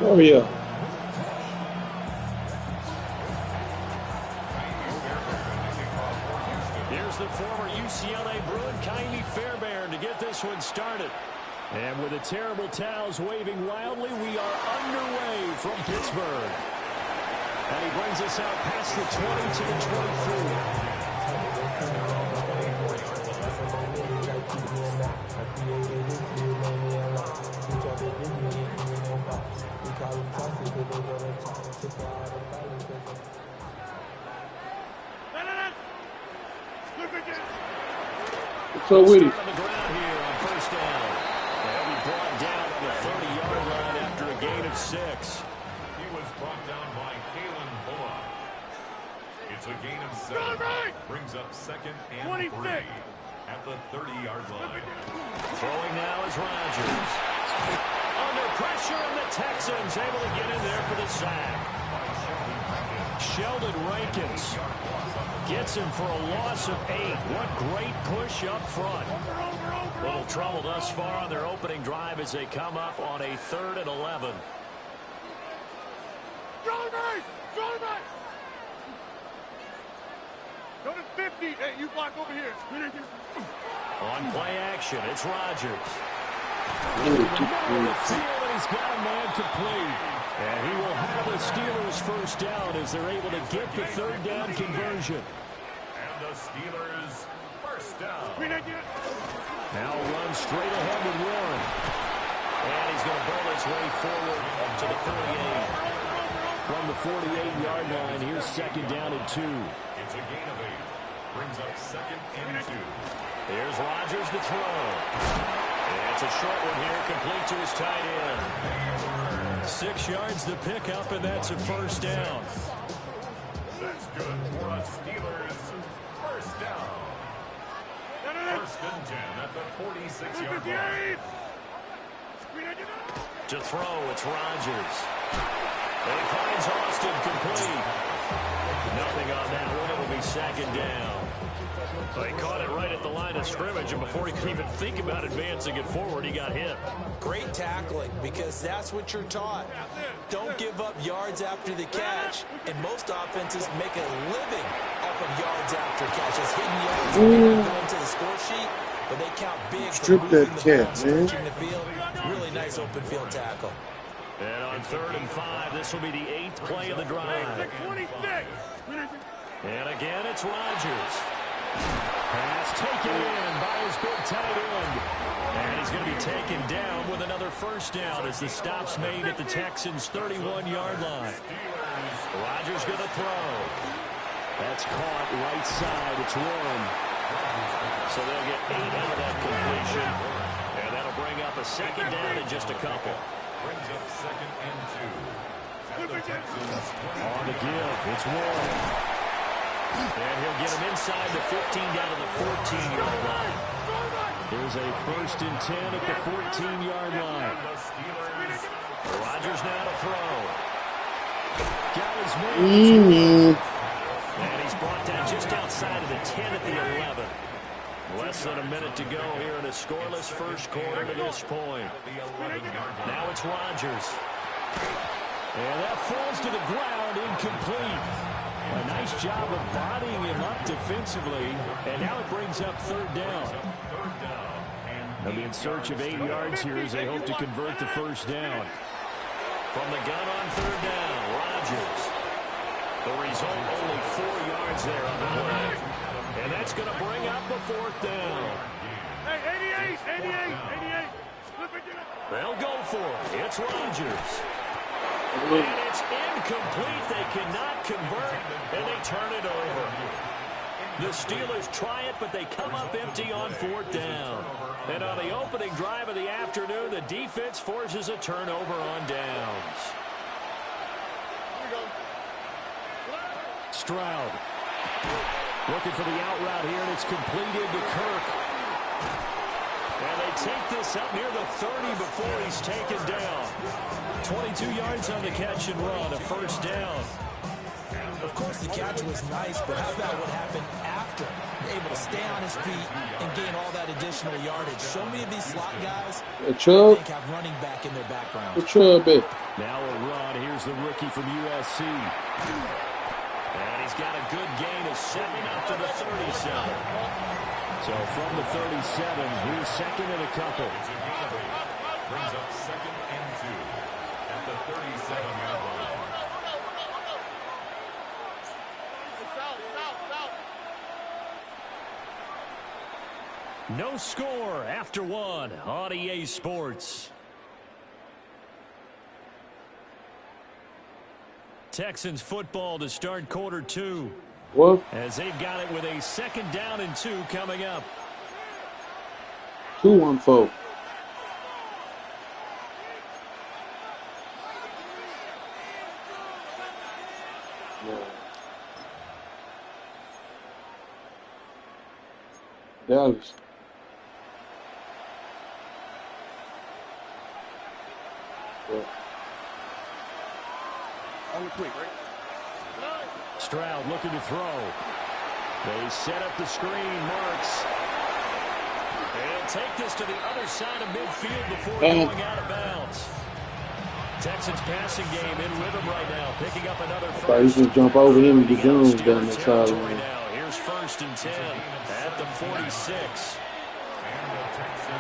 Oh, yeah. Here's the former UCLA Bruin, Kaimi Fairbairn, to get this one started. And with the terrible towels waving wildly, we are underway from Pittsburgh. And he brings us out past the 20 to the 24. So with it. On the ground here on first down. They'll be brought down on the 30-yard line after a gain of 6. He was brought down by Kalen Bullock. It's a gain of 7. Brings up second and 3 at the 30-yard line. Throwing now is Rodgers. Under pressure, and the Texans able to get in there for the sack. Sheldon Rankins gets him for a loss of 8. What great push up front. Little trouble thus far on their opening drive as they come up on a 3rd and 11. Go to 50. Hey, you block over here. On play action, it's Rodgers. Ooh, And he's got a man complete. And he will have the Steelers first down as they're able to get the 3rd down conversion. And the Steelers first down. Now run straight ahead with Warren. And he's going to bowl his way forward to the 38. From the 48-yard line, here's 2nd down and 2. It's a gain of 8. Brings up 2nd and 2. Here's Rodgers to throw. And it's a short one here, complete to his tight end. 6 yards to pick up, and that's a first down. That's good for a Steelers first down. 1st and 10 at the 46-yard line. To throw, it's Rodgers. And he finds Austin complete. Nothing on that one. It'll be 2nd down. So he caught it right at the line of scrimmage, and before he could even think about advancing it forward, he got hit. Great tackling, because that's what you're taught. Don't give up yards after the catch, and most offenses make a living off of yards after catches. Hidden yards go into the score sheet, but they count big. Strip that cat, man. The field. Really nice open field tackle. And on 3rd and 5, this will be the 8th play of the drive. And again, it's Rodgers. Pass taken in by his big tight end. And he's going to be taken down with another first down as the stop's made at the Texans' 31-yard line. Rodgers going to throw. That's caught right side. It's Warren. So they'll get 8 out of that completion. And that'll bring up a 2nd down in just a couple. Brings up 2nd and 2. At the Texans' On the give, it's Warren. And he'll get him inside the 15 down to the 14-yard line. There's a 1st and 10 at the 14-yard line. Rodgers now to throw. Got his man. And he's brought down just outside of the 10 at the 11. Less than a minute to go here in a scoreless first quarter to this point. Now it's Rodgers. And that falls to the ground, incomplete. A nice job of bodying him up defensively, and now it brings up 3rd down. They'll be in search of 8 yards here as they hope to convert the first down. From the gun on 3rd down, Rodgers. The result, only 4 yards there on the play. And that's going to bring up the 4th down. Hey, 88. They'll go for it. It's Rodgers. And it's incomplete. They cannot convert, and they turn it over. The Steelers try it, but they come up empty on 4th down. And on the opening drive of the afternoon, the defense forces a turnover on downs. Stroud looking for the out route here, and it's completed to Kirk. And they take this up near the 30 before he's taken down. 22 yards on the catch and run, a first down. Of course, the catch was nice, but how about what happened after faster, able to stay on his feet and gain all that additional yardage. So many of these slot guys, I think, have running back in their background. Now a run. Here's the rookie from USC. And he's got a good gain of 7 up to the 37. So from the 37, here's second and a couple. Brings up 2nd and 2 at the 37-yard line. No score after 1 on EA Sports. Texans football to start quarter 2. What? As they've got it with a 2nd down and 2 coming up. 2-1-4. Dallas. Stroud looking to throw. They set up the screen. Marks. They'll take this to the other side of midfield before going out of bounds. Texans passing game in rhythm right now, picking up another first. I thought he should jump over him and get Jones down the sideline. Here's 1st and 10 at the 46.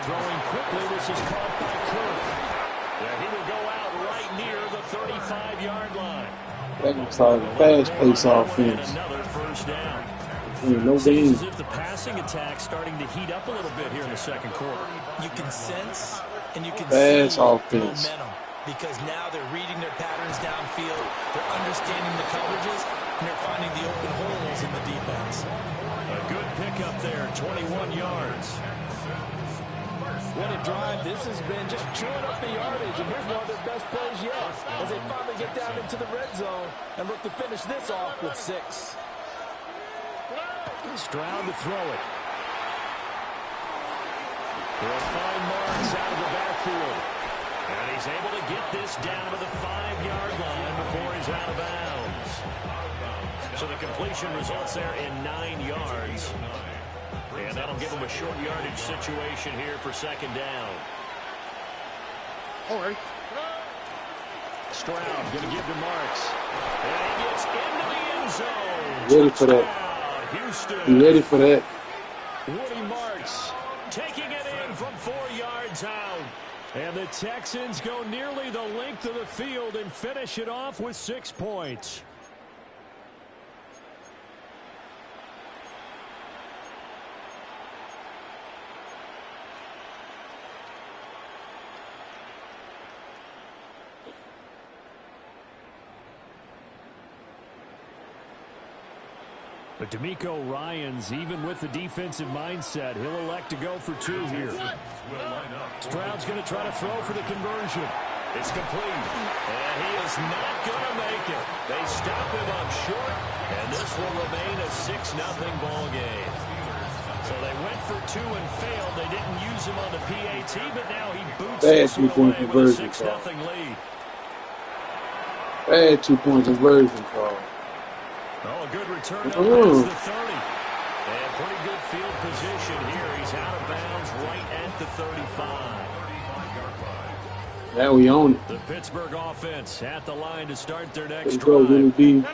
Throwing quickly, this is caught by Kirk. Yeah, he will go out right near the 35-yard line. That was a fast-paced offense. Another first down. No game. As if the passing attack starting to heat up a little bit here in the second quarter. You can sense and you can Fast see offense. momentum because now they're reading their patterns downfield, they're understanding the coverages, and they're finding the open holes in the defense. A good pickup there, 21 yards. What a drive this has been, just chewing up the yardage, and here's one of their best plays yet as they finally get down into the red zone and look to finish this off with 6. Stroud to throw it. They'll find Marks out of the backfield. And he's able to get this down to the 5-yard line before he's out of bounds. So the completion results there in 9 yards. And that'll give him a short yardage situation here for 2nd down. All right. Stroud going to give to Marks. And he gets into the end zone. Ready for that. Houston. You ready for that? Woody Marks taking it in from 4 yards out. And the Texans go nearly the length of the field and finish it off with 6 points. But DeMeco Ryans, even with the defensive mindset, he'll elect to go for 2 here. Stroud's going to try to throw for the conversion. It's complete. And he is not going to make it. They stop him up short, and this will remain a 6-0 ball game. So they went for 2 and failed. They didn't use him on the PAT, but now he boots this away with a 6-0 lead. Bad 2-point conversion call. Oh, a good return up past the 30. And pretty good field position here. He's out of bounds right at the 35. Now we own it. The Pittsburgh offense at the line to start their next Go really drive. deep.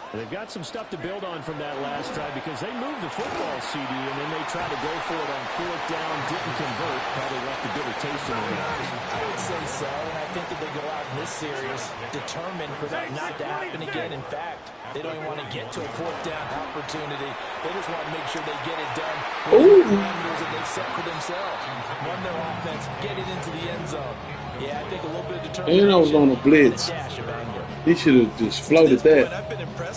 They've got some stuff to build on from that last drive because they moved the football, CD, and then they tried to go for it on 4th down, didn't convert, probably left a bitter taste in their mouth. I would say so, and I think that they go out in this series determined for that not to happen again. In fact, they don't even want to get to a 4th down opportunity. They just want to make sure they get it done with the parameters that they set for themselves. Run their offense, get it into the end zone. Yeah, I think a little bit of determination. And I was on a blitz. He should have just floated that. I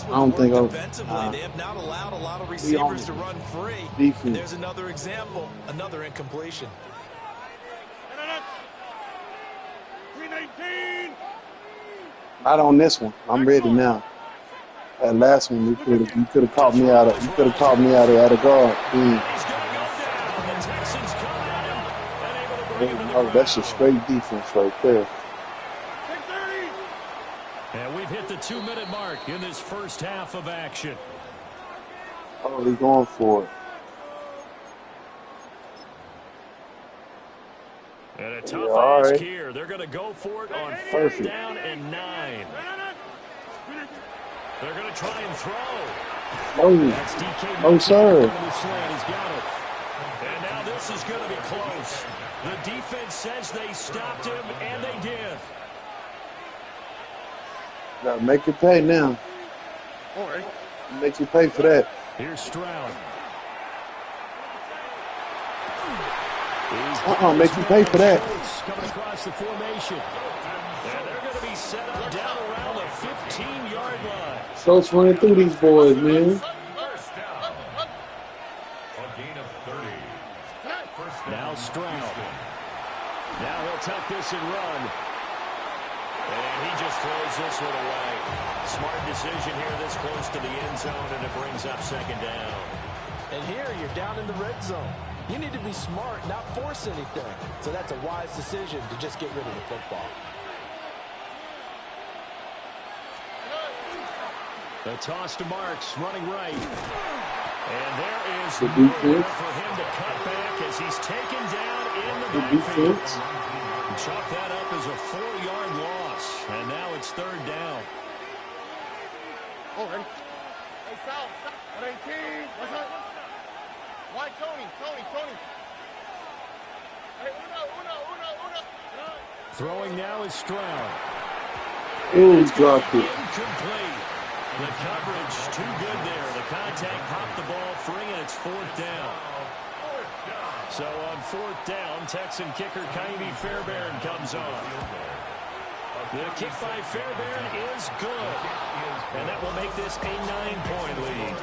don't think they have not allowed a lot of receivers to run free. And there's another example, another incompletion. 319. Not on this one. I'm ready now. That last one, you could have caught me out of. You could have caught me out of guard. Oh, that's a straight defense right there. And we've hit the 2-minute mark in this first half of action. Oh, he's going for it. And a tough all ask right. here. They're going to go for it on Perfect. 4th down and 9. They're going to try and throw. Oh, That's DK. oh, sir. He's got it. And now this is going to be close. The defense says they stopped him, and they did. Gotta make it pay now. All right. Make you pay for that. Here's Stroud. Make you pay for that. Coming across the formation. And they're going to be set up down around the 15-yard line. Starts running through these boys, man. First down. A gain of 30. First down. Now Stroud. Now he'll tuck this and run. And he just throws this one away. Smart decision here this close to the end zone, and it brings up 2nd down. And here you're down in the red zone. You need to be smart, not force anything. So that's a wise decision to just get rid of the football. The toss to Marks, running right. And there is The nowhere defense. for him to cut back as he's taken down in the The backfield. defense. Chalk that up as a 4-yard loss. And now it's 3rd down. All right. Hey, Sal. 118. What's up? Why, Tony? Hey, uno. Throwing now is Stroud. Ooh, he dropped it. Incomplete. The coverage too good there. The contact popped the ball free, and it's 4th down. So on 4th down, Texan kicker Kaimi Fairbairn comes on. The kick by Fairbairn is good. And that will make this a 9-point lead.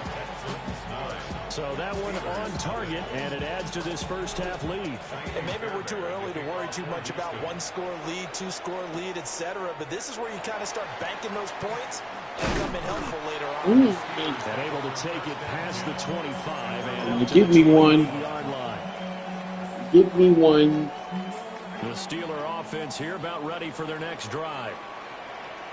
So that one on target, and it adds to this first half lead. And maybe we're too early to worry too much about 1-score lead, 2-score lead, etc. But this is where you kind of start banking those points and come in helpful later on. And able to take it past the 25 and Give me one. yard line. Give me one. The Steeler offense here about ready for their next drive.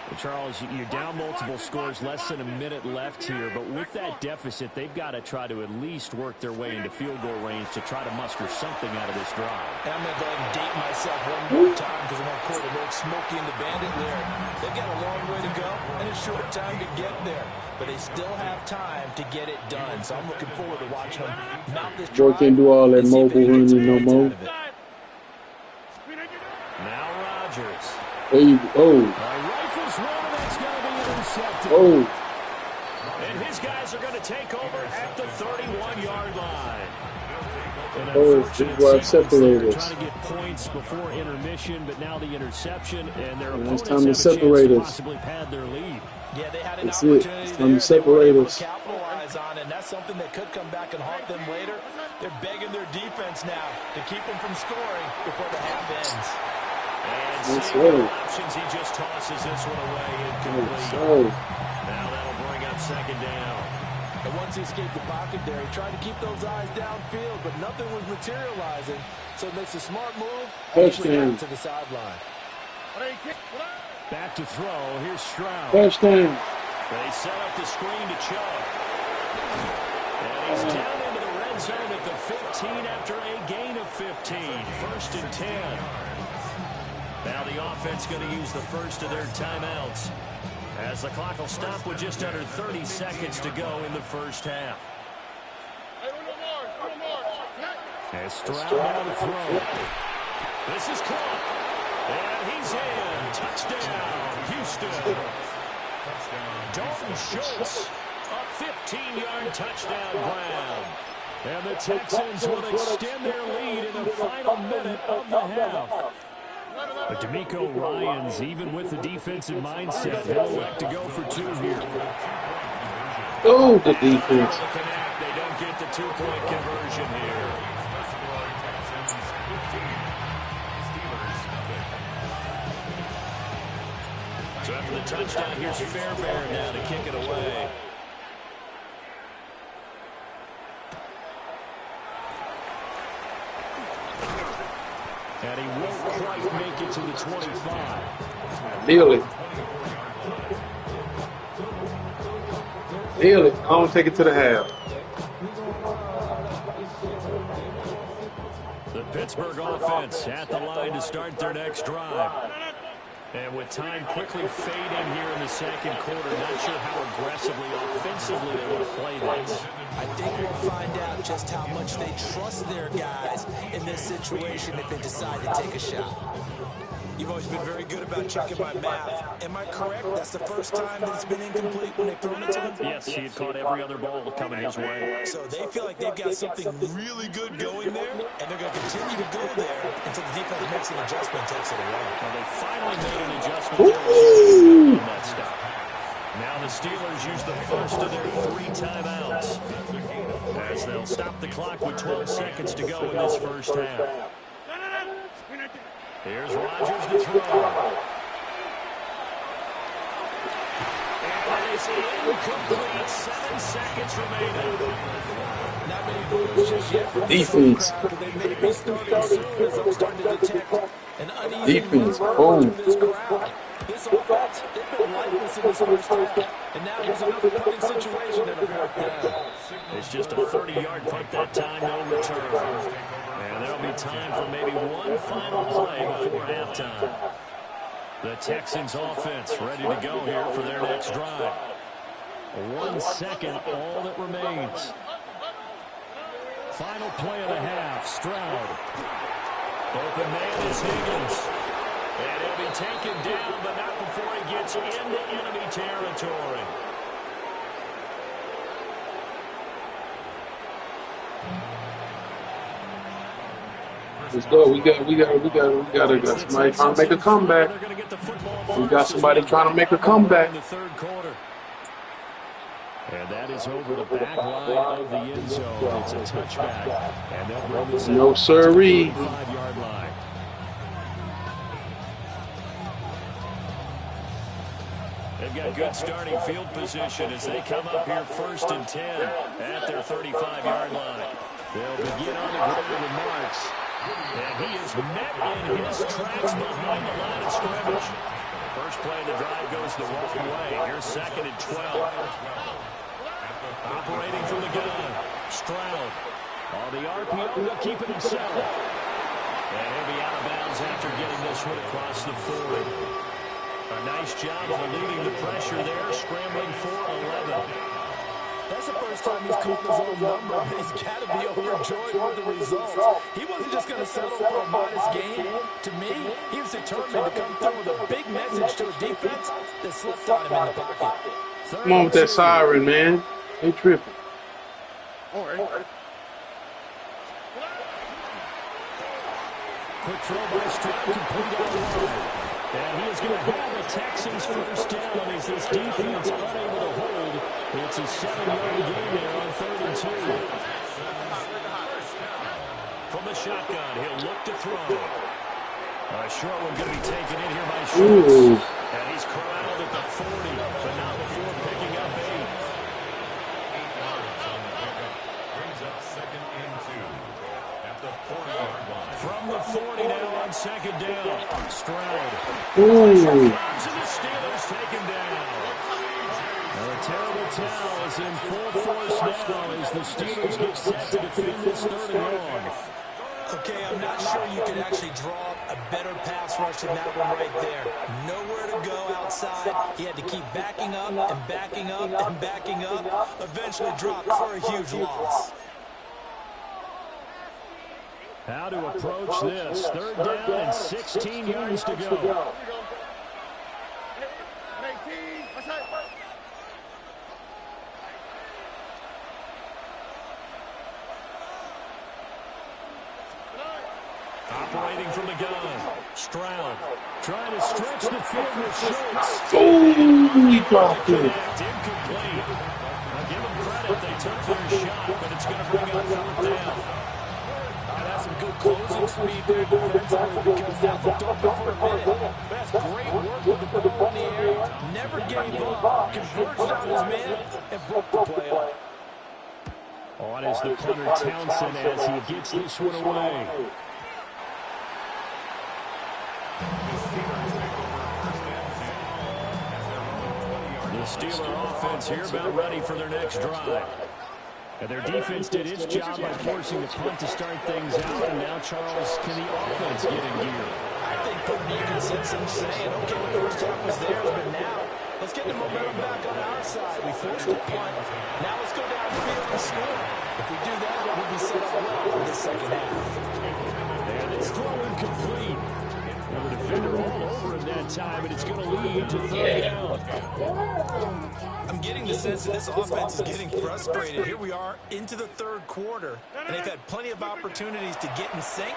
Well, Charles, you're down multiple scores, less than a minute left here, but with that deficit, they've got to try to at least work their way into field goal range to try to muster something out of this drive. And I'm going to go ahead and date myself one more time because I'm on quarterback Smokey and the Bandit there. They've got a long way to go and a short time to get there, but they still have time to get it done. So I'm looking forward to watching them mount this drive. Boy can't do all that mobile running no more. Now Rodgers. There you go. Rifles one, and that's going to be intercepted. Oh. And his guys are going to take over at the 31-yard line. An Oh, unfortunate this is why I sequence there, separate us. trying to get points before intermission, but now the interception, and their It's opponents time to have a chance separate to us. possibly pad their lead. Yeah, they had an That's it. opportunity It's there. time to separate they were able us. to capitalize on it, and that's something that could come back and haunt them later. They're begging their defense now to keep them from scoring before the half ends. And Yes, seeing no sir. options, he just tosses this one away incomplete. So, Now that'll bring up 2nd down. And once he escaped the pocket there, he tried to keep those eyes downfield, but nothing was materializing. So it makes a smart move. Touchdown. To the sideline. Back to throw. Here's Stroud. touchdown. They set up the screen to Chubb. And he's down into the red zone at the 15 after a gain of 15. 1st and 10. Now the offense going to use the first of their timeouts, as the clock will stop with just under 30 seconds to go in the first half. As Stroud on the throw. This is caught. And he's in. Touchdown, Houston. Dalton Schultz, a 15-yard touchdown grab. And the Texans will extend their lead in the final minute of the half. But DeMeco Ryans, even with the defensive mindset, will elect to go for 2 here. Oh, the defense. They don't get the 2-point conversion here. So after the touchdown, here's Fairbairn now to kick it away. And he won't quite make it to the 25. Nearly. Nearly. I don't take it to the half. Pittsburgh offense at the line to start their next drive. And with time quickly fading here in the second quarter, not sure how aggressively, offensively they want to play this. I think we'll find out just how much they trust their guys in this situation if they decide to take a shot. You've always been very good about checking my math. Am I correct? That's the first time that it's been incomplete when they thrown it to him? Yes, he had caught every other ball coming his way. So they feel like they've got something really good going there, and they're going to continue to go there until the defense makes an adjustment and takes it away. Well, they finally made an adjustment there on that stop. Now the Steelers use the first of their 3 timeouts as they'll stop the clock with 12 seconds to go in this first half. Here's Rodgers to throw. And it's incomplete. 7 seconds remaining. Not many moves just yet. Defense. They may be starting soon as I'm starting to detect an uneasy Defense. movement Boom. from this crowd. This offense, they've been lifeless in this first half. And now here's another punting situation that will work down. It's just a 30-yard punt that time, no return. And there'll be time for maybe one final play before halftime. The Texans offense ready to go here for their next drive. 1 second, all that remains. Final play of the half, Stroud. Open man is Higgins. And he'll be taken down, but not before he gets into enemy territory. Let's go. We got somebody trying to make a comeback. We got somebody trying to make a comeback. In the third quarter. And that is over the back line of the end zone. It's a touchback. And they'll bring this No sirree. 5-yard line. They've got good starting field position as they come up here 1st and 10 at their 35-yard line. They'll begin on the ground with Marks. And he is met in his tracks behind the line of scrimmage. First play of the drive goes the wrong way. Here's 2nd and 12. Operating from the gun. Stroud. On the RPO, he'll keep it himself. And he'll be out of bounds after getting this one across the 40. A nice job of eluding the pressure there, scrambling for 11. That's the first time he's called his own number, but he's got to be overjoyed with the results. He wasn't just going to settle for a modest gain. To me, he was determined to come through with a big message to a defense that slept on him in the pocket. Come on with that siren, man. They tripping. Quick throw by Stroud, complete out wide. And he is going to have the Texans first down as this defense unable to hold. It's a 7-yard gain there on 3rd and 2. From the shotgun, he'll look to throw. A short one going to be taken in here by Schultz. And he's corralled at the 40, but not before picking up 8. 8 yards on the pickup. Brings up 2nd and 2 at the 40-yard line. From the 40 now on 2nd down. Stroud. Ooh. And the Steelers taken down. Now a terrible towel is in full force now as the Steelers get set to defend this 3rd and long. Okay, I'm not sure you could actually draw a better pass rush than that one right there. Nowhere to go outside. He had to keep backing up and backing up and backing up. Eventually dropped for a huge loss. How to approach this. 3rd down and 16 yards to go. Operating from the gun. Stroud trying to stretch the field with Schultz. Oh, he dropped it. Incomplete. I'll give them credit. They took their shot, but it's going to bring up 4th down. That's some good closing speed there defensively because that looked open for a minute. That's great work with the ball in the air. Never gave up. Converged on his man and broke the play up. On is the punter Townsend as he gets this one away. The Steeler offense here about ready for their next drive. And their defense did its job by forcing the punt to start things out. And now, Charles, can the offense get in gear? I think you can sense them saying, okay, the first half was theirs, but now let's get the momentum back on our side. We forced a punt. Now let's go down the field and score. If we do that, we'll be set up well for the second half. And it's throw incomplete. And the defender all over him that time, and it's going to lead to third down. I'm getting the sense that this offense is getting frustrated. Here we are into the third quarter, and they've had plenty of opportunities to get in sync.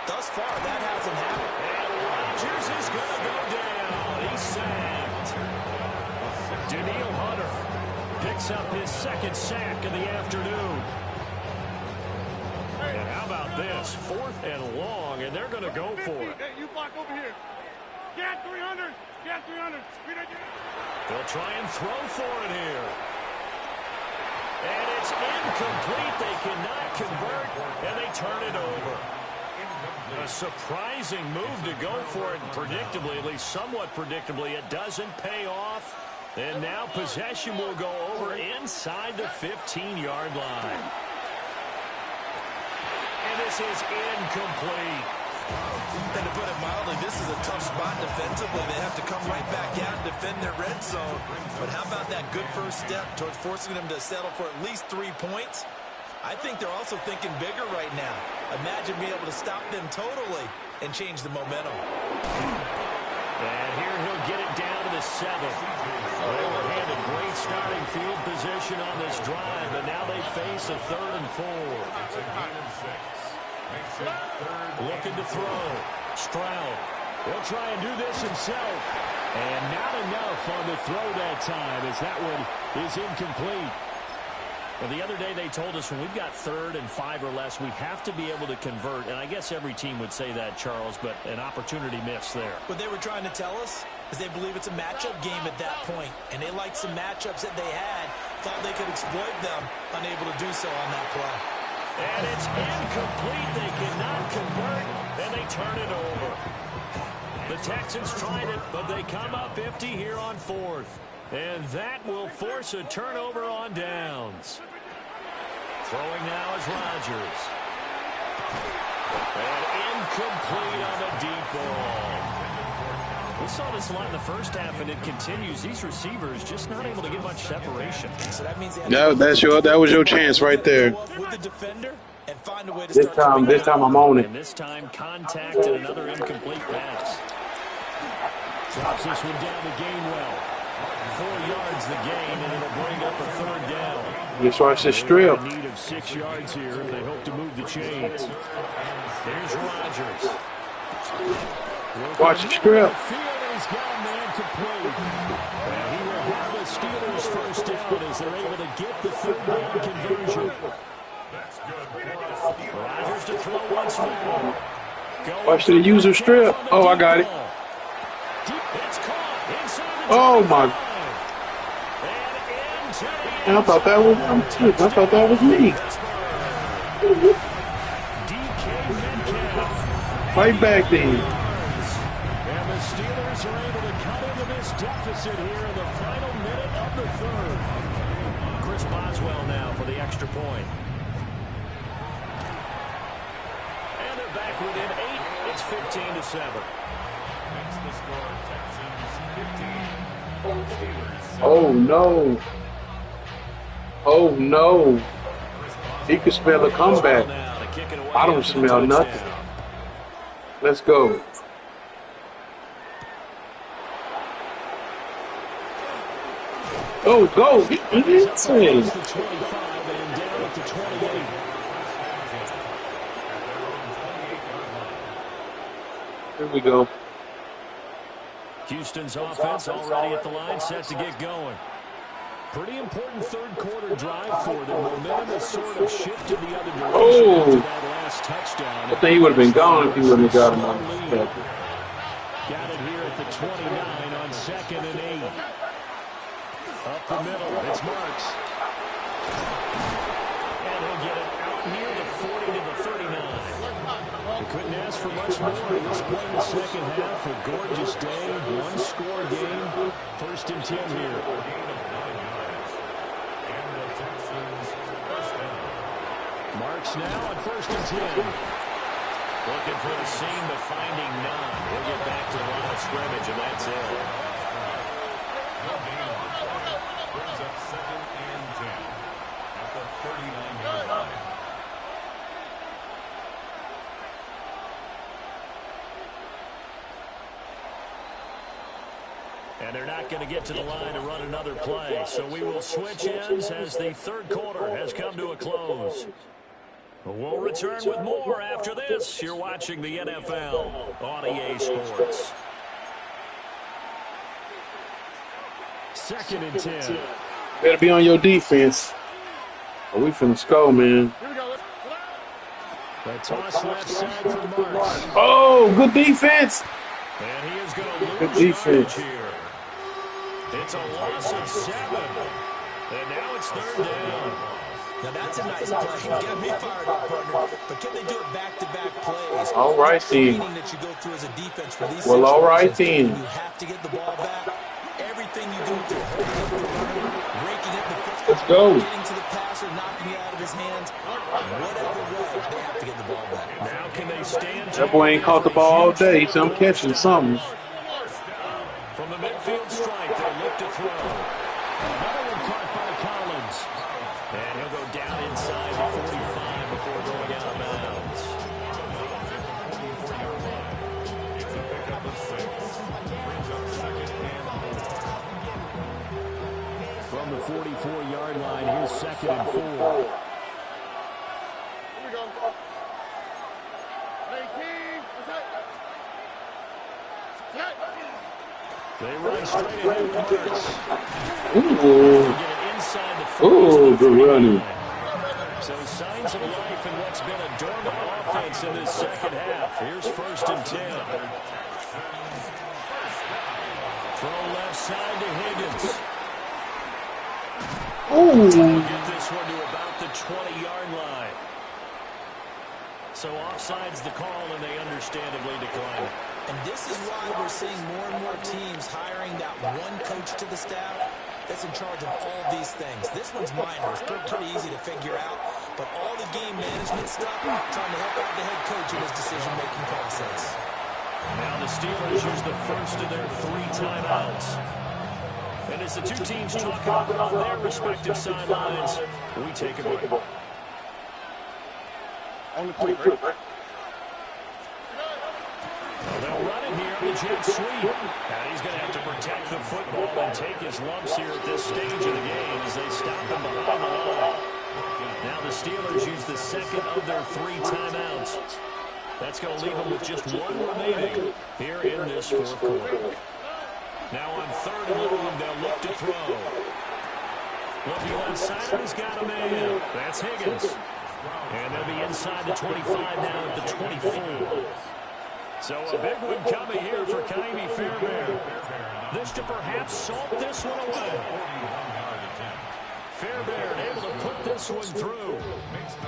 Thus far, that hasn't happened. And Rodgers is going to go down. He's sacked. Daniil Hunter picks up his second sack of the afternoon. And how about this? 4th and long, and they're going to go for it. Hey, you block over here. Scan 300. Scan 300. They'll try and throw for it here. And it's incomplete. They cannot convert, and they turn it over. A surprising move to go for it, and predictably, at least somewhat predictably, it doesn't pay off. And now possession will go over inside the 15-yard line. And this is incomplete. And to put it mildly, this is a tough spot defensively. They have to come right back out and defend their red zone. But how about that good first step towards forcing them to settle for at least 3 points? I think they're also thinking bigger right now. Imagine being able to stop them totally and change the momentum. And here he'll get it down to the 7. They were handed great starting field position on this drive, but now they face a 3rd and 4. Looking to throw. Stroud. He'll try and do this himself. And not enough on the throw that time, as that one is incomplete. Well, the other day they told us when we've got 3rd and 5 or less, we have to be able to convert. And I guess every team would say that, Charles, but an opportunity missed there. What they were trying to tell us is they believe it's a matchup game at that point. And they liked some matchups that they had, thought they could exploit them, unable to do so on that play. And it's incomplete. They cannot convert, and they turn it over. The Texans tried it, but they come up empty here on 4th. And that will force a turnover on downs. Throwing now is Rodgers. And incomplete on the deep ball. We saw this a lot in the first half, and it continues. These receivers just not able to get much separation. So that means That was your chance right there. with the defender and find a way to This time I'm on it. And this time contact and another incomplete pass. Drops this one down to Gainwell. 4 yards the gain, and it'll bring up a 3rd down. Just watch this strip. In need of 6 yards here if they hope to move the chains. Here's Rodgers. Watch the strip. He's got a man complete. And he will have the Steelers first down as they're able to get the 3rd down conversion. Rodgers to throw once more. Watch the user strip. Oh, I got it. Oh my! And I thought that was me. Right back then. And the Steelers are able to cut into this deficit here in the final minute of the 3rd. Chris Boswell now for the extra point. And they're back within 8. It's 15-7. That's the score. Texans 15. Steelers. Oh no! Oh no! He could smell a comeback. I don't smell nothing. Let's go. Oh, go! Insane. Here we go. Houston's offense already at the line, set to get going. Pretty important 3rd quarter drive for them. Momentum has sort of shifted the other direction after that last touchdown. I think he would have been gone if he wouldn't have got him on the spectrum. Got it here at the 29 on 2nd and 8. Up the middle, it's Marks. And he'll get it out near the 40 to the 39. They couldn't ask for much more at this point in the second half. A gorgeous day, 1-score game. 1st and 10 here. works now on 1st and 10. Looking for a seam, but finding none. He'll get back to the line of scrimmage, and that's it. Brings up 2nd and 10 at the 39-yard line. And they're not going to get to the line to run another play. So we will switch ends as the third quarter has come to a close. We'll return with more after this. You're watching the NFL on EA Sports. 2nd and 10. Better be on your defense. Or we finna score, man. The toss left side for Marks. Oh, good defense. And he is going to Good lose defense. yardage here. It's a loss of 7. And now it's 3rd down. Now that's a nice play. Get me fired up, partner. But can they do it back-to-back plays? All right, then. That you go through as a defense for these Well, all right, situations. then. You have to get the ball back. Everything you go through, raking it in the foot, Let's go. getting to the passer, knocking it out of his hands. Whatever way, they have to get the ball back. Now can they stand? That boy ain't caught the ball all day, so I'm catching something. From the midfield stripe, they look to throw. Another one caught by Collins. And he'll go down inside the 45 before going out of bounds. It's a pickup of 6. Brings up 2nd and 4. From the 44-yard line, here's 2nd and 4. Here we go. 18. They run straight ahead with Marks. Ooh. Get it inside the 40 Ooh, to the good running. 49. So signs of life in what's been a dormant offense in this second half. Here's 1st and 10. Throw left side to Higgins. Ooh. Get this one to about the 20-yard line. So offside's the call, and they understandably decline it. And this is why we're seeing more and more teams hiring that one coach to the staff that's in charge of all these things. This one's minor. It's pretty easy to figure out. But all the game management stuff, trying to help out the head coach in his decision-making process. Now the Steelers use the first of their 3 timeouts. And as the two teams talk about on their respective sidelines, we take a break. Only 3, right? Well, they'll run it here on the jet sweep. And he's going to have to protect the football and take his lumps here at this stage of the game as they stop him behind the line. Now the Steelers use the second of their 3 timeouts. That's going to leave them with just 1 remaining here in this 4th quarter. Now on 3rd and long, they'll look to throw. Will be left side, and he's got a man. That's Higgins. And they'll be inside the 25 now at the 24. So a big one coming here for Kaimi Fairbairn. This to perhaps salt this one away. Fairbairn able to put this one through.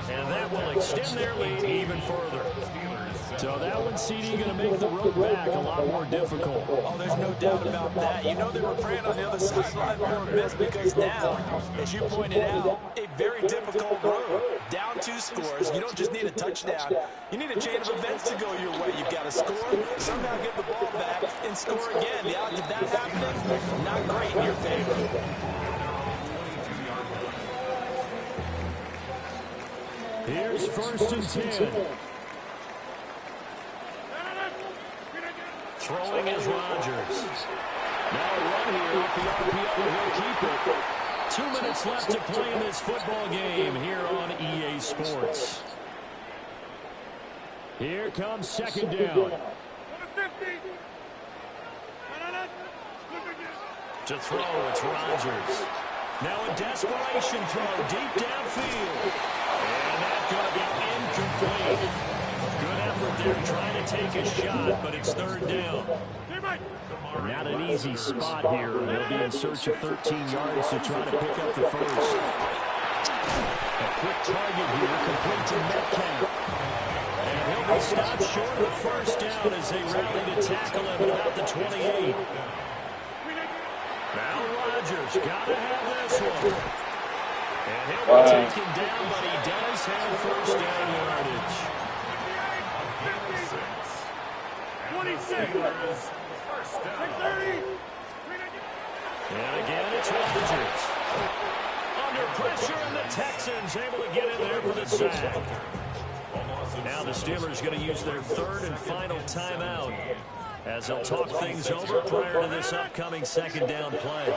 And that will extend their lead even further. So that one, CD, going to make the road back a lot more difficult. Oh, there's no doubt about that. You know they were praying on the other sideline for a miss because now, as you pointed out, a very difficult road. Down 2 scores. You don't just need a touchdown. You need a chain of events to go your way. You've got to score, somehow get the ball back, and score again. The odds of that happening, not great in your favor. Here's 1st and 10. Throwing is Rodgers. Now a run here off the RPO, and he'll keep it. 2 minutes left to play in this football game here on EA Sports. Here comes 2nd down. To throw, it's Rodgers. Now a desperation throw deep downfield. And that's going to be incomplete. Good effort there trying to take a shot, but it's 3rd down. Not an easy spot here. They'll be in search of 13 yards to try to pick up the first. A quick target here, complete to Metcalf. And he'll be stopped short of the 1st down as they rally to tackle him at about the 28. Now Rodgers got to have this one. And he'll be taken down, but he does have first down yardage. 26. First down. 30. And again, it's Rodgers. Under pressure, and the Texans able to get in there for the sack. Now the Steelers going to use their third and final timeout as they'll talk things over prior to this upcoming second down play.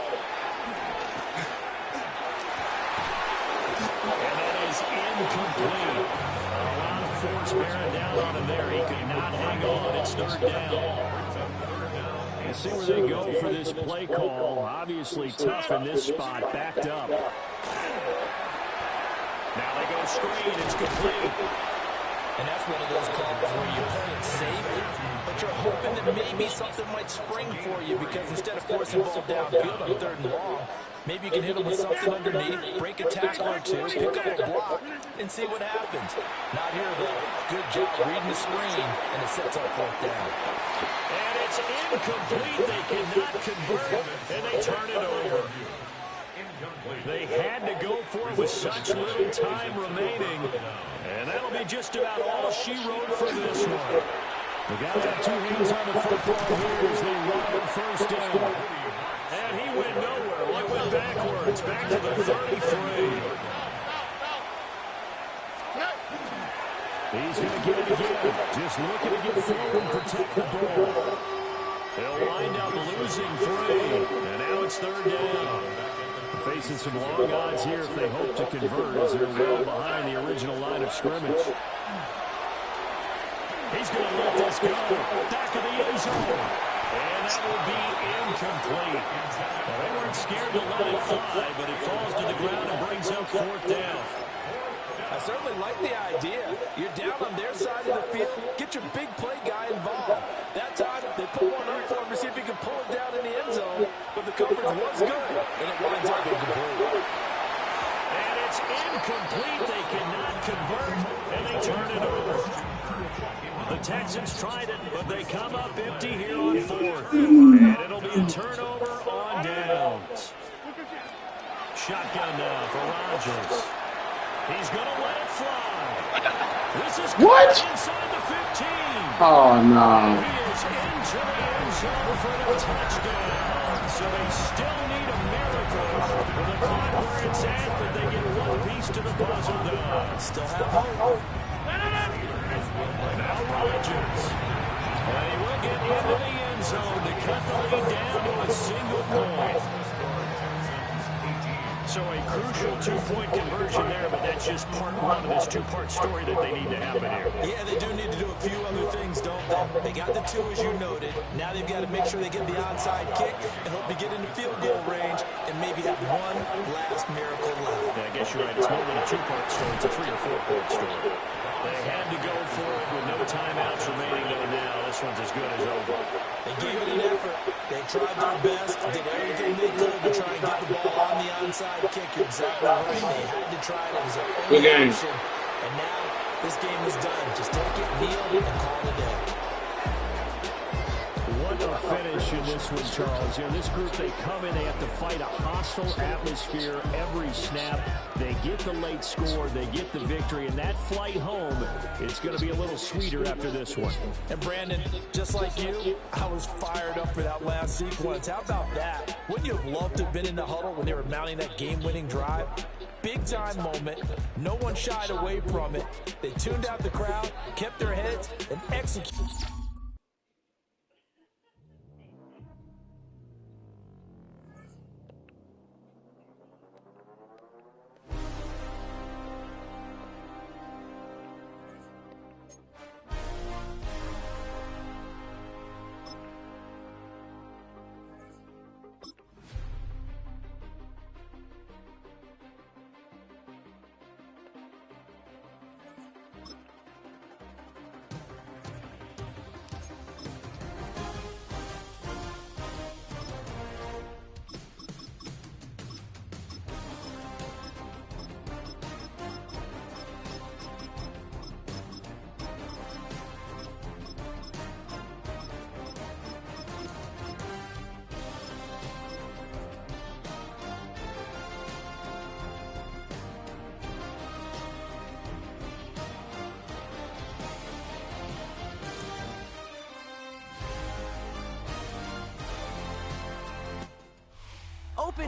And that is incomplete. A lot of force bearing down on him there. He could not hang on. It's third down. We'll see where they go for this play call. Obviously tough in this spot. Backed up. Now they go screen. It's complete. And that's one of those calls where you play it safe, but you're hoping that maybe something might spring for you, because instead of forcing the ball downfield on third and long, maybe you can hit them with something underneath, break a tackle or two, pick up a block, and see what happens. Not here, though. Good job reading the screen, and it sets up fourth down. And it's incomplete. They cannot convert, and they turn it over. They had to go for it with such little time remaining. And that'll be just about all she wrote for this one. They got to have two hands on the football here as they run on first down. And he went nowhere. He went backwards, back to the 33. He's going to get it again. Just looking to get forward and protect the ball. They'll wind up losing 3. And now it's third down. Facing some long odds here if they hope to convert, as they're well behind the original line of scrimmage. He's going to let this go. Back of the end zone. And that will be incomplete. Well, they weren't scared to let it fly, but it falls to the ground and brings up fourth down. I certainly like the idea. You're down on their side of the field. Get your big play guy involved. That time, they put one up for him to see if he can pull it down in the end zone. But the coverage was good, and it winds up incomplete. And it's incomplete. They cannot convert, and they turn it over. The Texans tried it, but they come up empty here on fourth. And it'll be a turnover on downs. Shotgun now for Rodgers. He's going to let it fly. This is What? Inside the 15. Oh, no. He is into the end zone for the touchdown. So they still need a miracle. With the clock where it's at, but they get one piece to the puzzle done. Still have hope. Now Rodgers. And he will get into the end zone to cut the lead down to a single point. So a crucial two-point conversion there, but that's just part one of this two-part story that they need to happen here. Yeah, they do need to do a few other things, don't they? They got the 2, as you noted. Now they've got to make sure they get the onside kick and hope to get into field goal range and maybe have one last miracle left. Yeah, I guess you're right. It's more than a two-part story. It's a 3- or 4-part story. They had to go for it with no timeouts remaining, though now this one's as good as over. They gave it an effort. They tried their best, did everything they could to try and get the ball on the onside kick. You're exactly right. They had to try it. It was their only option. And now this game is done. Just take it, kneel, and call it a day. What a finish in this one, Charles. You know, this group, they come in, they have to fight a hostile atmosphere every snap. They get the late score, they get the victory, and that flight home, it's going to be a little sweeter after this one. And Brandon, just like you, I was fired up for that last sequence. How about that? Wouldn't you have loved to have been in the huddle when they were mounting that game-winning drive? Big-time moment. No one shied away from it. They tuned out the crowd, kept their heads, and executed.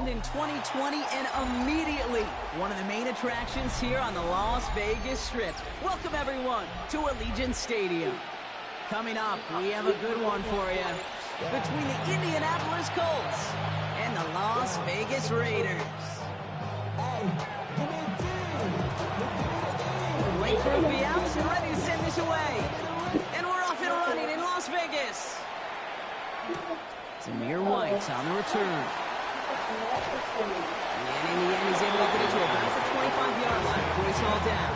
opened in 2020 and immediately one of the main attractions here on the Las Vegas Strip. Welcome, everyone, to Allegiant Stadium. Coming up, we have a good one for you between the Indianapolis Colts and the Las Vegas Raiders. Late crew be out and ready to send this away. And we're off and running in Las Vegas. Zamir White on the return. And in the end, he's able to get it to about the 25-yard line before he's hauled down.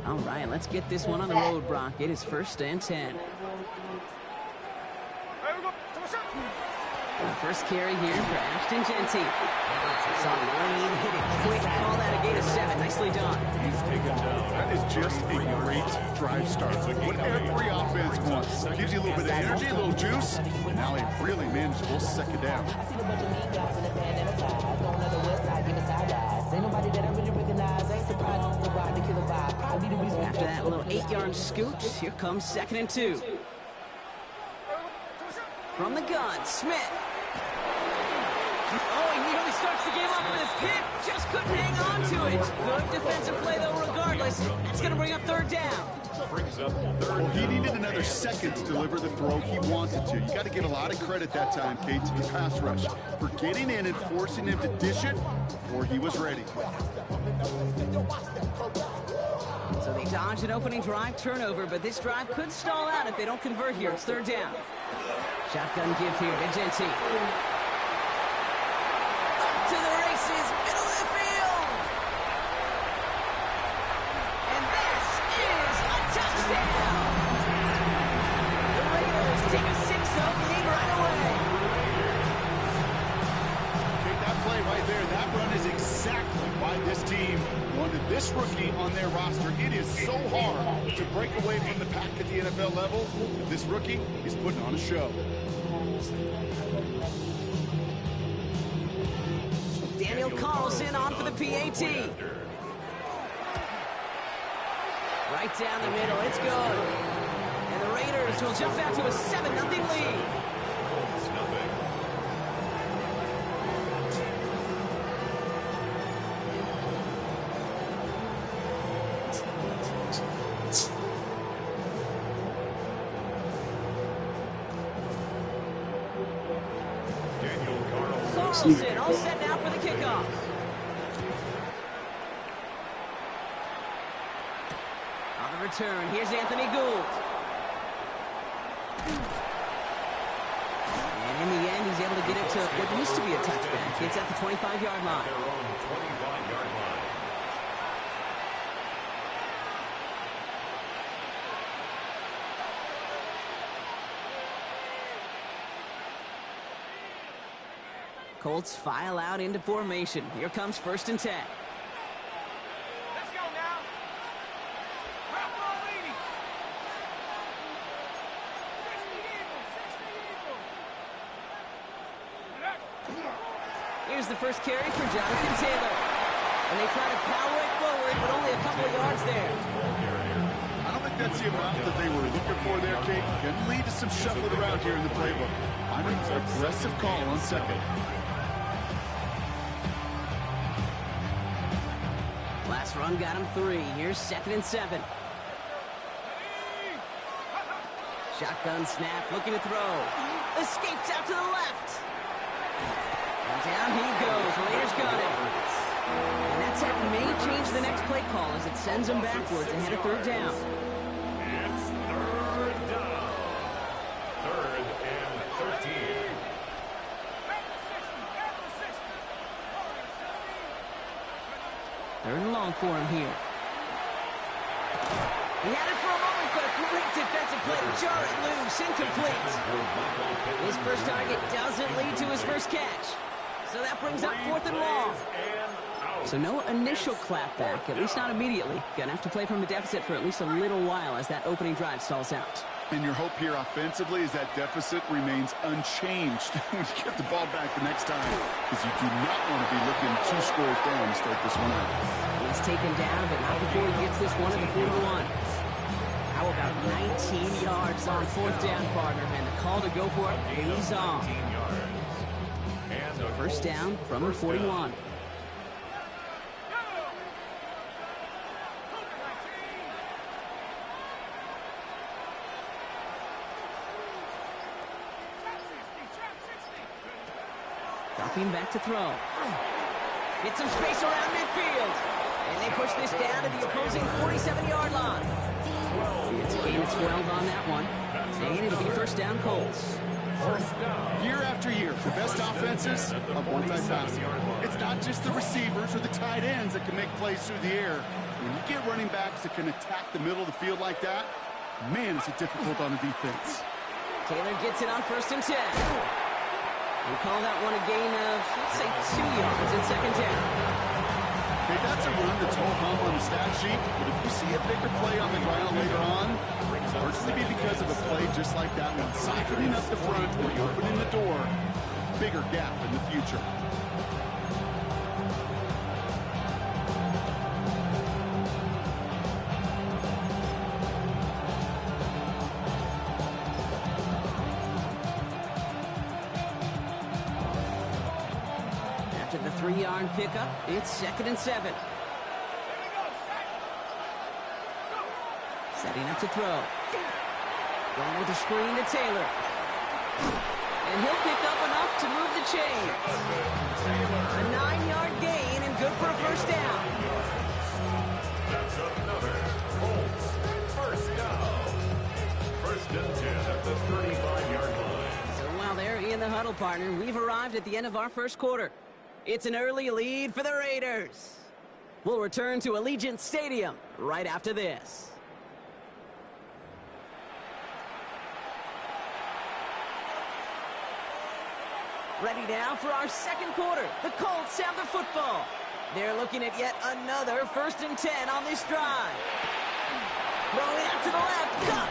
All right, let's get this one on the road, Brock. It is 1st and 10. The first carry here for Ashton Genty. Saw the lane, hit it quick, call that a gain of 7. Nicely done. He's taken down. That is just a great drive start. What every offense wants. Gives you a little bit of energy, a little juice, and now a really manageable second down. After that little 8-yard scoot, here comes 2nd and 2. From the gun, Smith. Oh, he nearly starts the game off with a pick. Just couldn't hang on to it. Good defensive play, though, regardless. That's going to bring up 3rd down. Well, he needed another second to deliver the throw he wanted to. You got to give a lot of credit that time, Kate, to the pass rush for getting in and forcing him to dish it before he was ready. So they dodge an opening drive turnover, but this drive could stall out if they don't convert here. It's 3rd down. Shotgun give here to Genty. Up to the races, middle of the field. And this is a touchdown. The Raiders take a 6-0 lead right away. Okay, that play right there, that run is exactly why this team wanted this rookie on their roster. It is so hard to break away from the pack at the NFL level. This rookie is putting on a show. Daniel Carlson on for the PAT. Right down the middle, it's good. And the Raiders will jump out to a 7-0 lead. Carlson all set now for the kickoff. On the return, here's Anthony Gould. And in the end, he's able to get it to what used to be a touchback. It's at the 25-yard line. Colts file out into formation. Here comes 1st and 10. Let's go now. Rap ball leading. 60 Eagles. Here's the first carry for Jonathan Taylor. And they try to power it forward, but only a couple of yards there. I don't think that's the amount that they were looking for there, Kate. Can lead to some shuffling around here in the playbook. I'm an aggressive call on 2nd. Last run got him 3. Here's 2nd and 7. Shotgun snap, looking to throw. Escapes out to the left. And down he goes. Raiders got it. And that tech may change the next play call as it sends them backwards ahead of 3rd down. It's 3rd down. 3rd and 13. Third and long for him here. He had it for a moment, but a great defensive play to jar it loose. Incomplete. His first target doesn't lead to his first catch. So that brings up 4th and long. So no initial clapback, at least not immediately. Gonna have to play from a deficit for at least a little while as that opening drive stalls out. And your hope here offensively is that deficit remains unchanged when you get the ball back the next time, because you do not want to be looking 2 scores down to start this one out. He's taken down, but not before he gets this one at the 41. How about 19 yards on 4th down, partner? And the call to go for it pays off. So first down from the 41. Dropping back to throw. Get some space around midfield. And they push this down to the opposing 47-yard line. It's a gain of 12 on that one. And it'll be first down Colts. Year after year, the best offenses are multi-faceted. It's not just the receivers or the tight ends that can make plays through the air. When you get running backs that can attack the middle of the field like that, man, is it difficult on the defense. Taylor gets it on 1st and 10. We call that one a gain of, let's say, 2 yards in 2nd down. Okay, that's a run that's whole hum on the stat sheet, but if you see a bigger play on the ground later on, largely be because of a play just like that one, siphoning up the front and opening the door, bigger gap in the future. After the 3-yard pickup, it's 2nd and 7. Setting up to throw. Going with the screen to Taylor. And he'll pick up enough to move the chain. A 9-yard gain and good for a first down. That's another Colts first down. 1st and 10 at the 35-yard line. So while they're in the huddle, partner, we've arrived at the end of our first quarter. It's an early lead for the Raiders. We'll return to Allegiant Stadium right after this. Ready now for our second quarter. The Colts have the football. They're looking at yet another 1st and 10 on this drive. Throwing out to the left. Cut!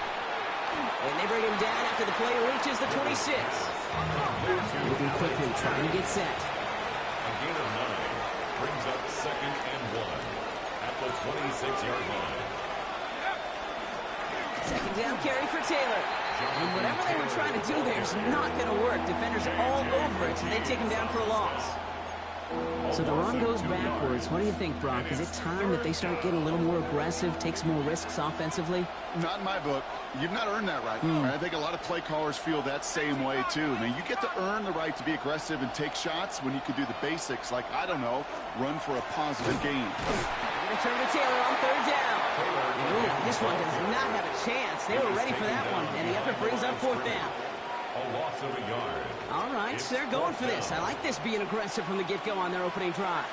And they bring him down after the play reaches the 26. Moving quickly, trying to get set. A gain of 9 brings up 2nd and 1 at the 26-yard line. 2nd down carry for Taylor. And whatever they were trying to do there is not going to work. Defenders all over it, and they take him down for a loss. So the run goes backwards. What do you think, Brock? Is it time that they start getting a little more aggressive, take some more risks offensively? Not in my book. You've not earned that right. I think a lot of play callers feel that same way, too. I mean, you get to earn the right to be aggressive and take shots when you can do the basics, like, I don't know, run for a positive gain. Return to Taylor on 3rd down. Ooh, this one does not have a chance. They were ready for that one, and the effort brings up 4th down. A loss of a yard. All right, so they're going for this. I like this being aggressive from the get-go on their opening drive.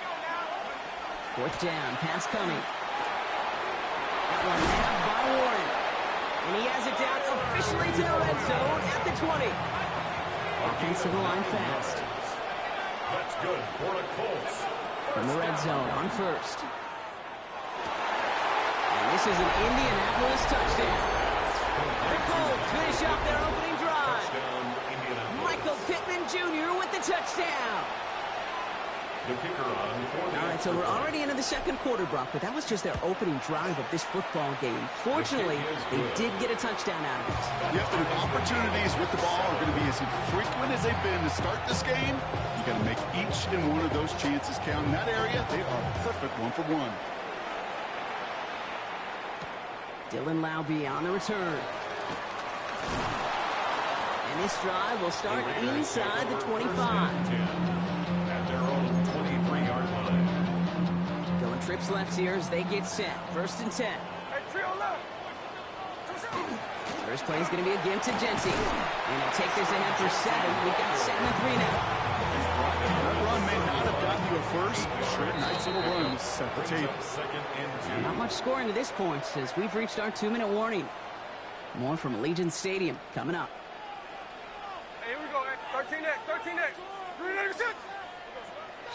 4th down, pass coming. That one nabbed by Warren. And he has it down officially to the red zone at the 20. Offensive line fast. That's good for the Colts. From the red zone on 1st. And this is an Indianapolis touchdown. The Colts finish off their opening drive. Michael Pittman Jr. with the touchdown. The kicker on for the All right, so we're already into the second quarter, Brock, but that was just their opening drive of this football game. Fortunately, they did get a touchdown out of it. Yep, and if opportunities with the ball are going to be as infrequent as they've been to start this game, you got to make each and one of those chances count. In that area, they are perfect 1-for-1. Dylan Laube on the return. And this drive will start inside the 25. At their own 23-yard line. Going trips left here as they get set. 1st and 10. First play is going to be a give to Jency. And they'll take this ahead for 7. We've got 7-3 now. That run may not have gotten you a first. Sure, nice little run to set the table. Not much scoring to this point as we've reached our 2-minute warning. More from Allegiant Stadium coming up. Hey, here we go. 13 next. 13 next. 3 next.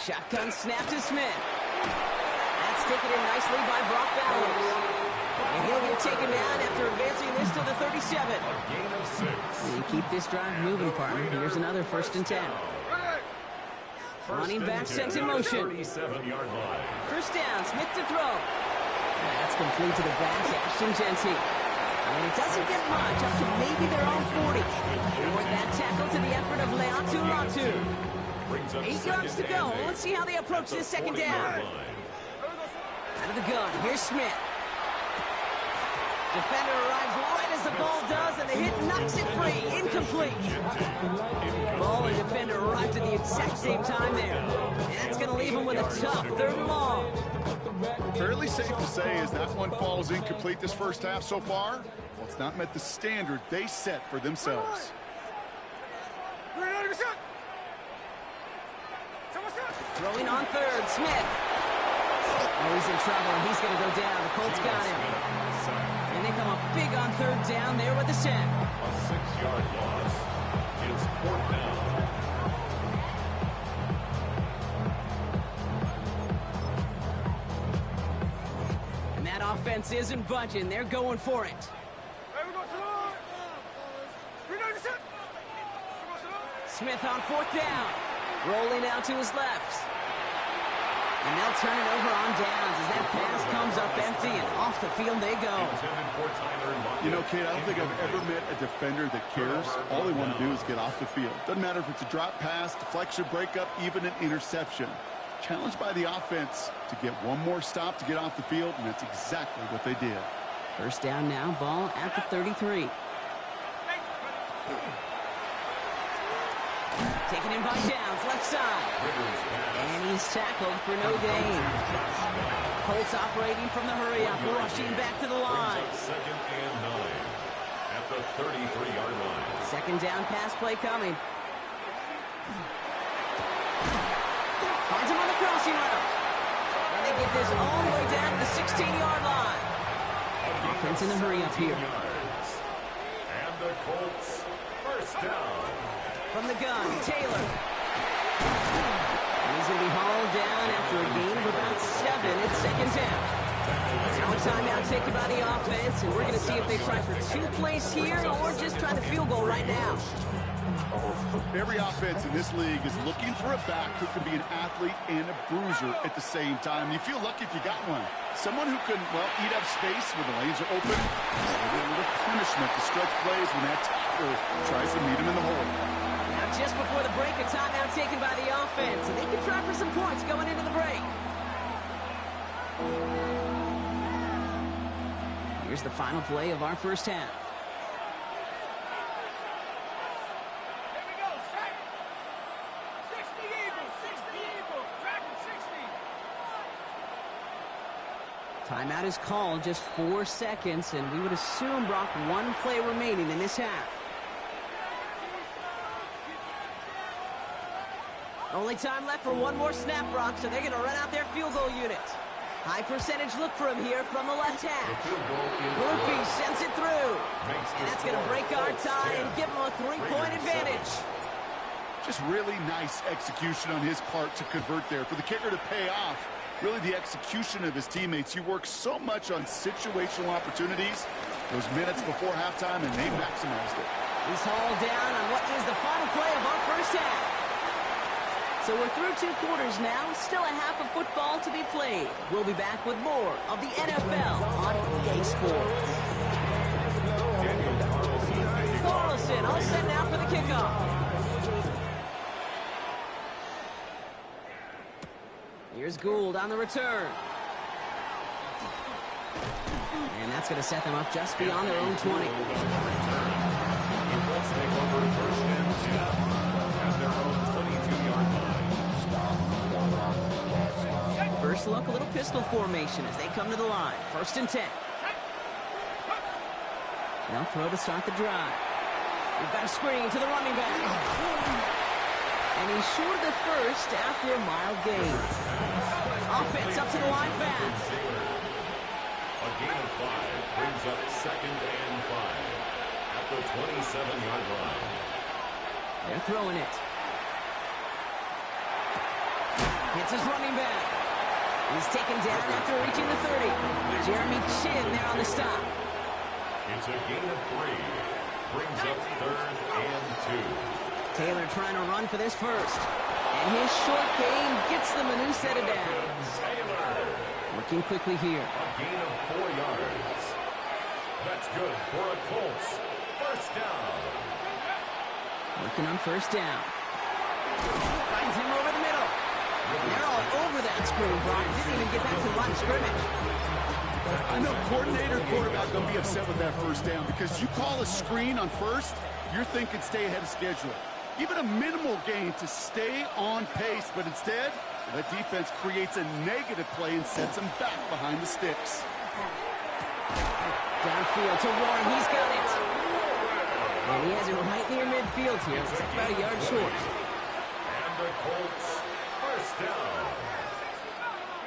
Shotgun snap to Smith. taken in nicely by Brock Bowers. And he'll get taken down after advancing this to the 37. Gain of 6. You keep this drive moving, partner. Here's another 1st and 10. Running back sent in motion. 37-yard line. First down, Smith to throw. That's complete to the back, Ashton Genty. And it doesn't get much, up to maybe their own 40. With that tackle to the effort of Leatu Latu. 8 yards to go. Let's see how they approach this second down. Out of the gun, here's Smith. Defender arrives right as the ball does, and the hit knocks it free. Incomplete. Ball and defender arrived at the exact same time there. And that's going to leave him with a tough 3rd and long. Fairly safe to say as that one falls incomplete this first half so far. Well, it's not met the standard they set for themselves. Throwing on 3rd, Smith. Oh, he's in trouble, and he's going to go down. The Colts got him. And they come up big on 3rd down there with the sack. A 6-yard loss. It's 4th down. And that offense isn't budging. They're going for it. Smith on 4th down. Rolling out to his left. And they'll turn it over on downs as that pass comes up empty, and off the field they go. You know, Kate, I don't think I've ever met a defender that cares. All they want to do is get off the field. Doesn't matter if it's a drop pass, deflection, breakup, even an interception. Challenged by the offense to get one more stop to get off the field, and that's exactly what they did. First down now, ball at the 33. Taken in by Downs, left side. And he's tackled for no gain. Colts operating from the hurry-up, rushing back to the line. 2nd and 9 at the 33-yard line. Second down pass play coming. Finds him on the crossing route. And they get this all the way down to the 16-yard line. Offense in the hurry-up here. And the Colts, first down. From the gun, Taylor. And he's going to be hauled down after a gain of about 7. It's 2nd down. Now a timeout taken by the offense, and we're going to see if they try for 2 plays here or just try the field goal right now. Every offense in this league is looking for a back who can be an athlete and a bruiser at the same time. You feel lucky if you got one. Someone who can, well, eat up space when the lanes are open. A little punishment to stretch plays when that tackle tries to meet him in the hole. Now just before the break, a timeout taken by the offense, and they can try for some points going into the break. Here's the final play of our first half. Timeout is called, just 4 seconds, and we would assume, Brock, 1 play remaining in this half. Only time left for 1 more snap, Brock, so they're going to run out their field goal unit. High percentage look for him here from the left half. Murphy sends it through. And that's going to break our tie and give him a 3-point advantage. Just really nice execution on his part to convert there. For the kicker to pay off, really the execution of his teammates. He works so much on situational opportunities those minutes before halftime, and they maximized it. He's hauled down on what is the final play of our first half. So we're through 2 quarters now, still a half of football to be played. We'll be back with more of the NFL on EA Sports. Carlson all set now for the kickoff. Here's Gould on the return. And that's going to set them up just beyond their own 20. First look, a little pistol formation as they come to the line. 1st and 10. They'll throw to start the drive. We've got a screen to the running back. And he's short of the first after a mild gain. Offense up to the line fast. A gain of 5 brings up 2nd and 5 at the 27-yard line. They're throwing it. Hits his running back. He's taken down after reaching the 30. Jeremy Chin there on the stop. It's a gain of 3. Brings up 3rd and 2. Taylor trying to run for this first. And his short gain gets them a new set of downs. Working quickly here. A gain of 4 yards. That's good for a Colts. First down. Working on first down. Finds him over the middle. And they're all over that screen, Brock. Didn't even get back to the line of scrimmage. I know coordinator, quarterback going to be upset with that first down because you call a screen on first, you're thinking stay ahead of schedule. Even a minimal gain to stay on pace, but instead, that defense creates a negative play and sets them back behind the sticks. Downfield to Warren. He's got it. And he has it right near midfield here. It's about a yard short. And the Colts, first down.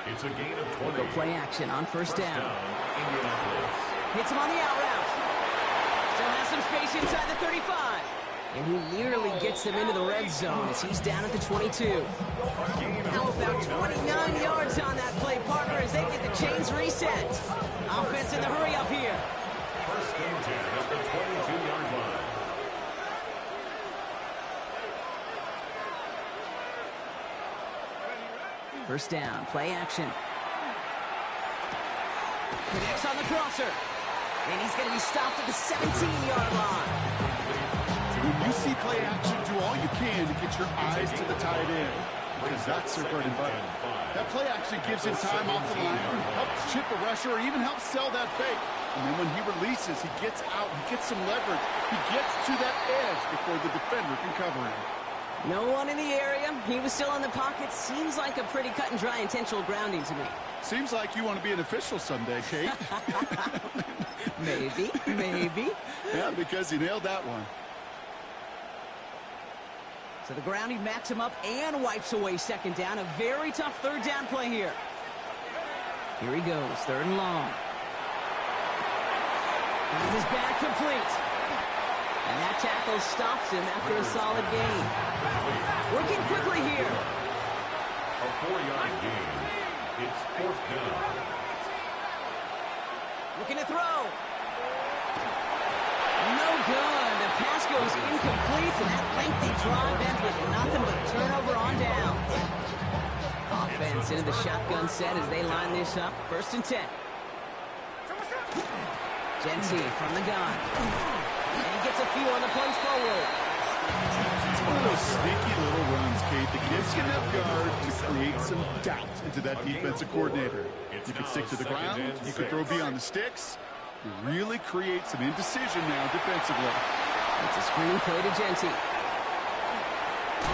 It's a gain of 20. Go play action on first down. Indianapolis. Hits him on the out route. Still has some space inside the 35. And he nearly gets them into the red zone as he's down at the 22. Now about 29 yards on that play, partner, as they get the chains reset. Offense in the hurry up here. First and 10 at the 22-yard line. First down, play action. Connects on the crosser. And he's going to be stopped at the 17-yard line. When you see play action, do all you can to get your eyes to the tight end, because that's their bread and butter. That play action gives him time off the line, helps chip a rusher, or even helps sell that fake. And then when he releases, he gets out, he gets some leverage. He gets to that edge before the defender can cover him. No one in the area. He was still in the pocket. Seems like a pretty cut and dry intentional grounding to me. Seems like you want to be an official someday, Kate. Maybe. Yeah, because he nailed that one. So the grounding backs him up and wipes away second down. A very tough third down play here. Here he goes, third and long. Finds his back complete. And that tackle stops him after a solid gain. Working quickly here. A 4-yard gain. It's fourth down. Looking to throw. No good. The pass goes incomplete, and that lengthy drive ends with nothing but a turnover on downs. Offense into the shotgun set as they line this up. First and 10. Genty from the gun. And he gets a few on the punch forward. It's one of those sneaky little runs, Kate, that gives you enough yards to create some doubt into that defensive coordinator. You can stick to the ground, you can throw beyond the sticks. You really create some indecision now defensively. It's a screen play to Genty.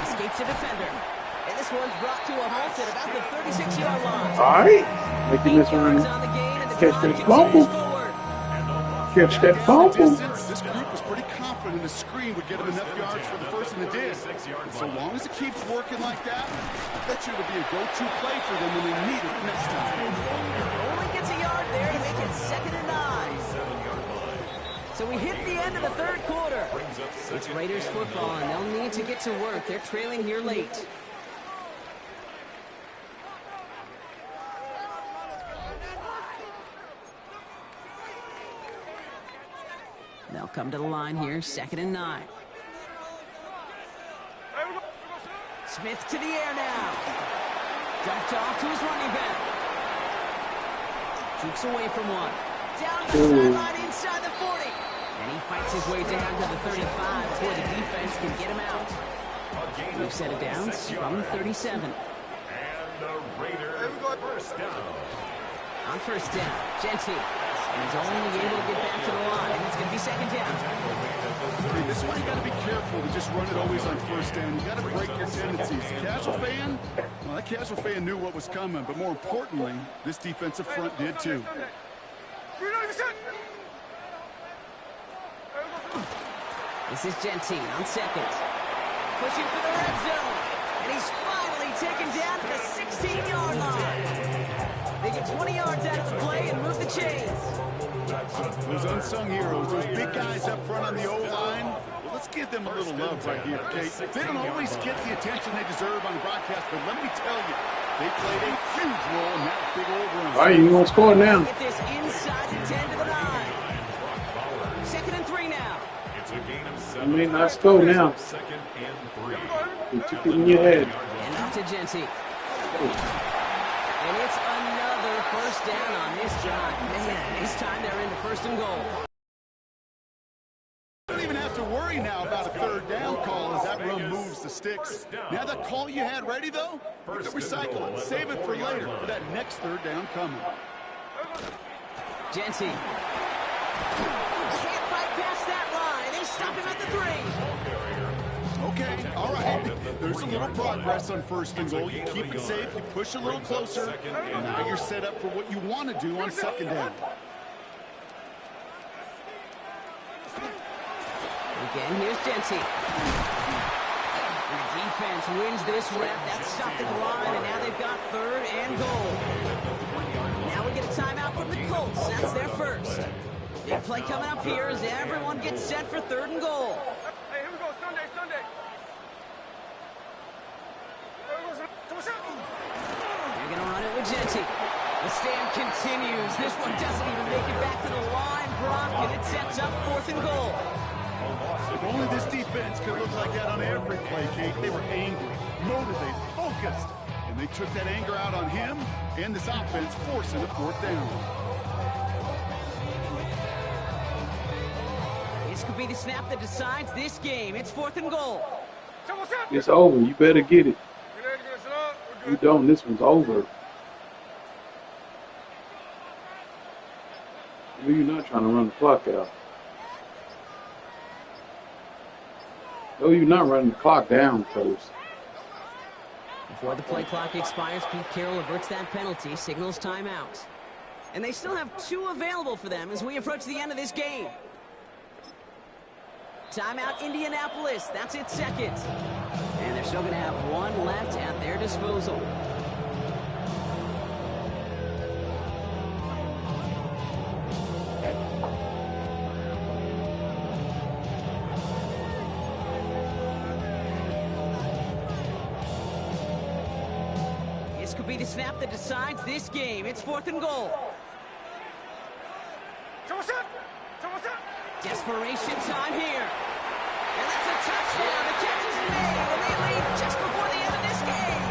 Escapes the defender. And this one's brought to a halt at about the 36-yard line. All right, making this one catch that fumble. Catch that fumble. This group was pretty confident the screen would get him enough yards for the first and it did. And so long as it keeps working like that, I bet you it'll be a go-to play for them when they need it next time. Only gets a yard there to make it second and 9. So we hit the end of the third quarter. It's Raiders football, and they'll need to get to work. They're trailing here late. They'll come to the line here, second and 9. Smith to the air now. Dumped off to his running back. Jukes away from one. Down the sideline inside the 40. And he fights his way down to the 35 before the defense can get him out. New set of downs from the 37. And the Raiders first down. On first down, Genty. And he's only able to get back to the line. It's going to be second down. This one you got to be careful to just run it always on first down. You got to break your tendencies. Casual fan, well, that casual fan knew what was coming, but more importantly, this defensive front did too. This is Genty on second. Pushing for the red zone. And he's finally taken down at the 16-yard line. They get 20 yards out of the play and move the chains. Those unsung heroes, those big guys up front on the O-line, well, let's give them a little love right here, okay? They don't always get the attention they deserve on the broadcast, but let me tell you, They played a huge role in that big old run. All right, you want to score now? Get this inside the 10 to the 9. 2nd and 3 now. It's a gain of 7. I mean, let's go now. 2nd and 3. You took it in your head. And off to Genty. And it's another first down on this drive. Man, this time they're into 1st and goal. You don't even have to worry now about a 3rd down call as that run moves the sticks. Now that call you had ready, though, you can recycle it. Save it for later for that next 3rd down coming. Genty. Can't fight past that line. They stop him at the 3. Okay, all right. There's a little progress on 1st and goal. You keep it safe, you push a little closer, and now you're set up for what you want to do on 2nd down. Again, here's Genty. And the defense wins this rep. That's stopped at the line, and now they've got 3rd and goal. Now we get a timeout from the Colts. That's their first. Big play coming up here as everyone gets set for 3rd and goal. Hey, here we go. Sunday. They're going to run it with Genty. The stand continues. This one doesn't even make it back to the line, Brock, and it sets up 4th and goal. If only this defense could look like that on every play, Kate. They were angry, motivated, focused, and they took that anger out on him and this offense, forcing a 4th down. This could be the snap that decides this game. It's 4th and goal. It's over. You better get it. If you don't, this one's over. You're not trying to run the clock out. No, you're not running the clock down first. Before the play clock expires, Pete Carroll averts that penalty, signals timeout. And they still have 2 available for them as we approach the end of this game. Timeout Indianapolis, that's its 2nd. And they're still going to have 1 left at their disposal. This could be the snap that decides this game. It's 4th and goal. Desperation time here. And that's a touchdown. The catch is made, and they lead just before the end of this game.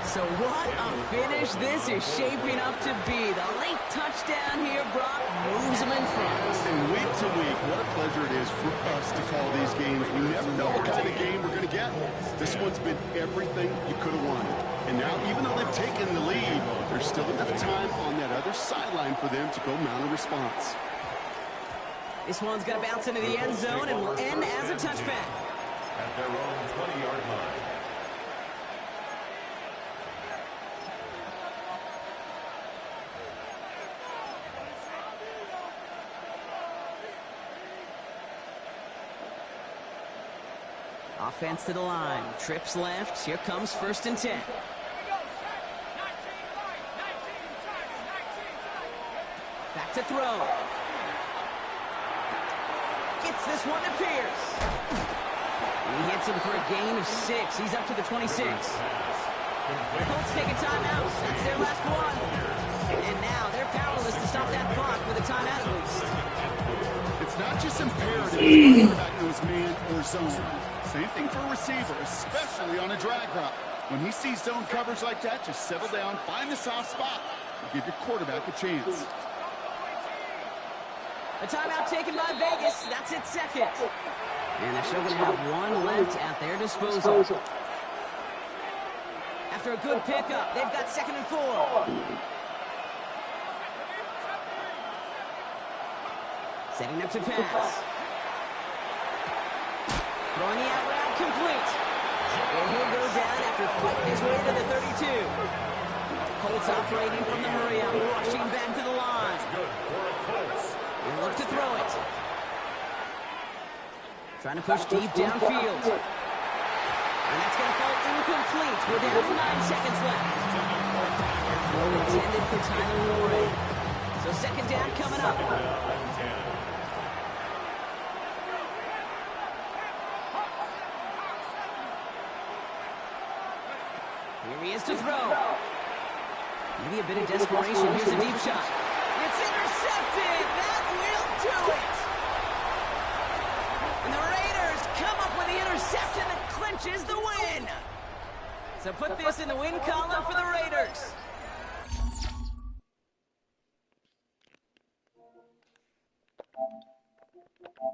So what a finish this is shaping up to be. The late touchdown here, Brock, moves them in front. And week to week, what a pleasure it is for us to call these games. We never know what kind of game we're going to get. This one's been everything you could have wanted. And now, even though they've taken the lead, there's still enough time on that other sideline for them to go mount a response. This one's going to bounce into the end zone and will end as a touchback. At their own 20-yard line. Offense to the line. Trips left. Here comes 1st and 10. Back to throw. Gets this one to Pierce. He hits him for a gain of 6. He's up to the 26. The Colts take a timeout. That's their last one. And now they're powerless to stop that clock with a timeout at least. It's not just imperative the quarterback knows man or zone. Same thing for a receiver, especially on a drag route. When he sees zone coverage like that, just settle down, find the soft spot, and give your quarterback a chance. A timeout taken by Vegas. That's its 2nd. And they're still going to have 1 left at their disposal. After a good pickup, they've got 2nd and 4. Setting up to pass. Throwing the out route complete. And he'll go down after fighting his way to the 32. Colts operating from the hurry up, rushing back to the line. And look to throw it. Trying to push deep downfield. And that's going to fall incomplete. We're down to 9 seconds left. Throw intended for Tyler Warren. So 2nd down coming up. He is to throw. Maybe a bit of desperation. Here's a deep shot. It's intercepted. That will do it. And the Raiders come up with the interception that clinches the win. So put this in the win column for the Raiders.